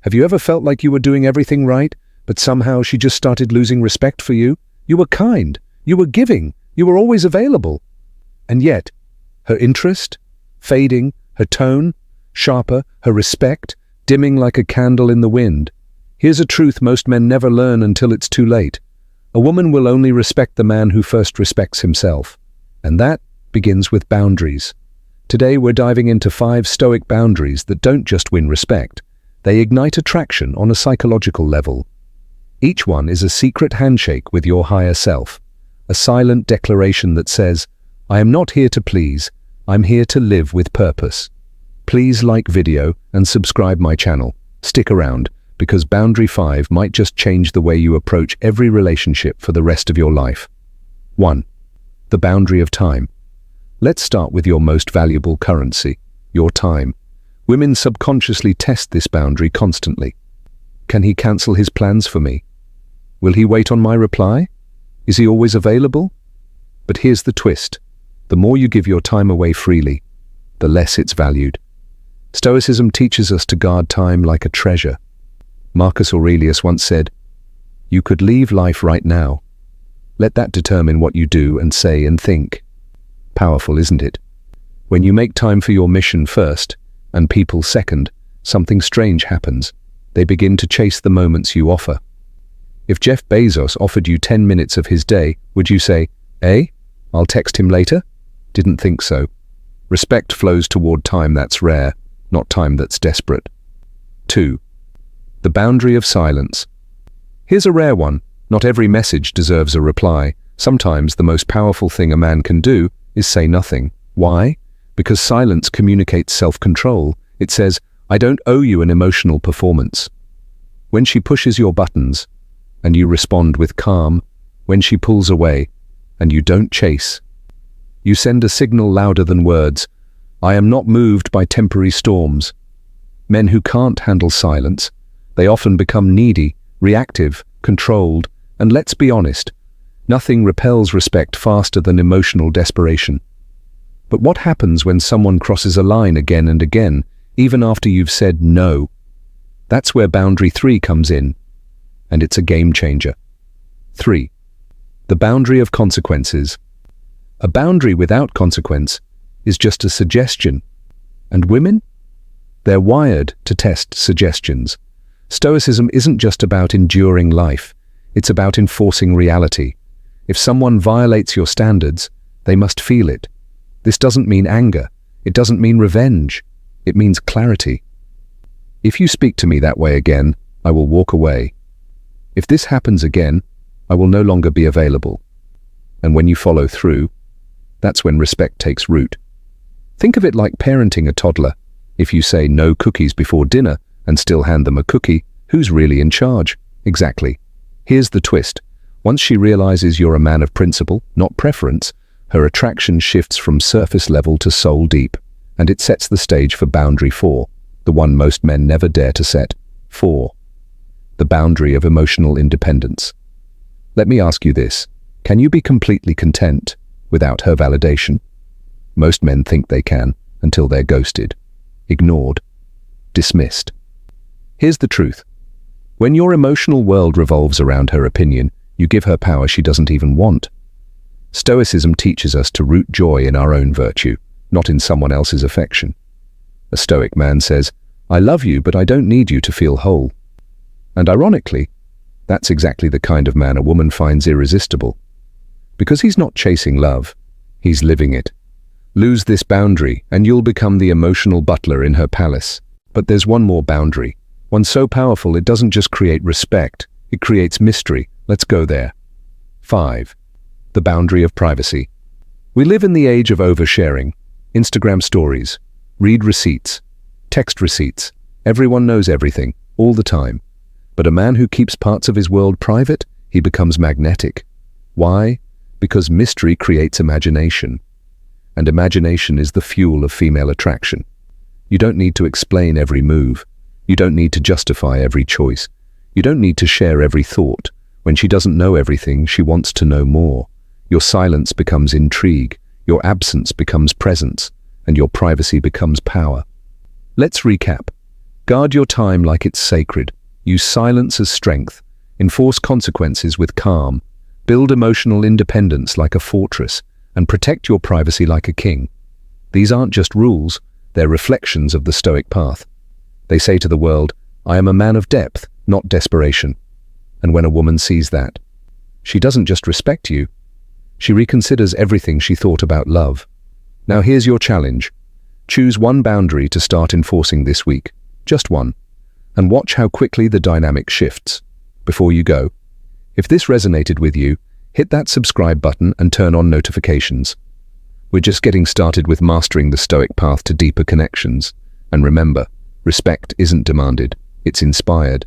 Have you ever felt like you were doing everything right, but somehow she just started losing respect for you? You were kind, you were giving, you were always available. And yet, her interest, fading, her tone, sharper, her respect, dimming like a candle in the wind. Here's a truth most men never learn until it's too late. A woman will only respect the man who first respects himself. And that begins with boundaries. Today we're diving into 5 Stoic boundaries that don't just win respect. They ignite attraction on a psychological level. Each one is a secret handshake with your higher self, a silent declaration that says, I am not here to please, I'm here to live with purpose. Please like video and subscribe my channel. Stick around, because Boundary 5 might just change the way you approach every relationship for the rest of your life. 1. The boundary of time. Let's start with your most valuable currency, your time. Women subconsciously test this boundary constantly. Can he cancel his plans for me? Will he wait on my reply? Is he always available? But here's the twist. The more you give your time away freely, the less it's valued. Stoicism teaches us to guard time like a treasure. Marcus Aurelius once said, "You could leave life right now. Let that determine what you do and say and think." Powerful, isn't it? When you make time for your mission first, and people second, something strange happens. They begin to chase the moments you offer. If Jeff Bezos offered you 10 minutes of his day, would you say, I'll text him later? Didn't think so. Respect flows toward time that's rare, not time that's desperate. 2. The boundary of silence. Here's a rare one. Not every message deserves a reply. Sometimes the most powerful thing a man can do is say nothing. Why? Because silence communicates self-control. It says, I don't owe you an emotional performance. When she pushes your buttons, and you respond with calm, when she pulls away, and you don't chase, you send a signal louder than words. I am not moved by temporary storms. Men who can't handle silence, they often become needy, reactive, controlled, and let's be honest, nothing repels respect faster than emotional desperation. But what happens when someone crosses a line again and again, even after you've said no? That's where boundary 3 comes in, and it's a game changer. 3. The boundary of consequences. A boundary without consequence is just a suggestion. And women? They're wired to test suggestions. Stoicism isn't just about enduring life, it's about enforcing reality. If someone violates your standards, they must feel it. This doesn't mean anger. It doesn't mean revenge. It means clarity. If you speak to me that way again, I will walk away. If this happens again, I will no longer be available. And when you follow through, that's when respect takes root. Think of it like parenting a toddler. If you say no cookies before dinner and still hand them a cookie, who's really in charge? Exactly. Here's the twist. Once she realizes you're a man of principle, not preference, her attraction shifts from surface level to soul deep, and it sets the stage for boundary 4, the one most men never dare to set. 4. The boundary of emotional independence. Let me ask you this. Can you be completely content without her validation? Most men think they can, until they're ghosted, ignored, dismissed. Here's the truth. When your emotional world revolves around her opinion, you give her power she doesn't even want. Stoicism teaches us to root joy in our own virtue, not in someone else's affection. A Stoic man says, I love you, but I don't need you to feel whole. And ironically, that's exactly the kind of man a woman finds irresistible. Because he's not chasing love, he's living it. Lose this boundary, and you'll become the emotional butler in her palace. But there's one more boundary, one so powerful it doesn't just create respect, it creates mystery. Let's go there. 5. The boundary of privacy. We live in the age of oversharing. Instagram stories, read receipts, text receipts. Everyone knows everything, all the time. But a man who keeps parts of his world private, he becomes magnetic. Why? Because mystery creates imagination. And imagination is the fuel of female attraction. You don't need to explain every move. You don't need to justify every choice. You don't need to share every thought. When she doesn't know everything, she wants to know more. Your silence becomes intrigue, your absence becomes presence, and your privacy becomes power. Let's recap. Guard your time like it's sacred. Use silence as strength. Enforce consequences with calm. Build emotional independence like a fortress, and protect your privacy like a king. These aren't just rules, they're reflections of the Stoic path. They say to the world, I am a man of depth, not desperation. And when a woman sees that, she doesn't just respect you, she reconsiders everything she thought about love. Now here's your challenge. Choose one boundary to start enforcing this week, just one, and watch how quickly the dynamic shifts. Before you go, if this resonated with you, hit that subscribe button and turn on notifications. We're just getting started with mastering the Stoic path to deeper connections. And remember, respect isn't demanded, it's inspired.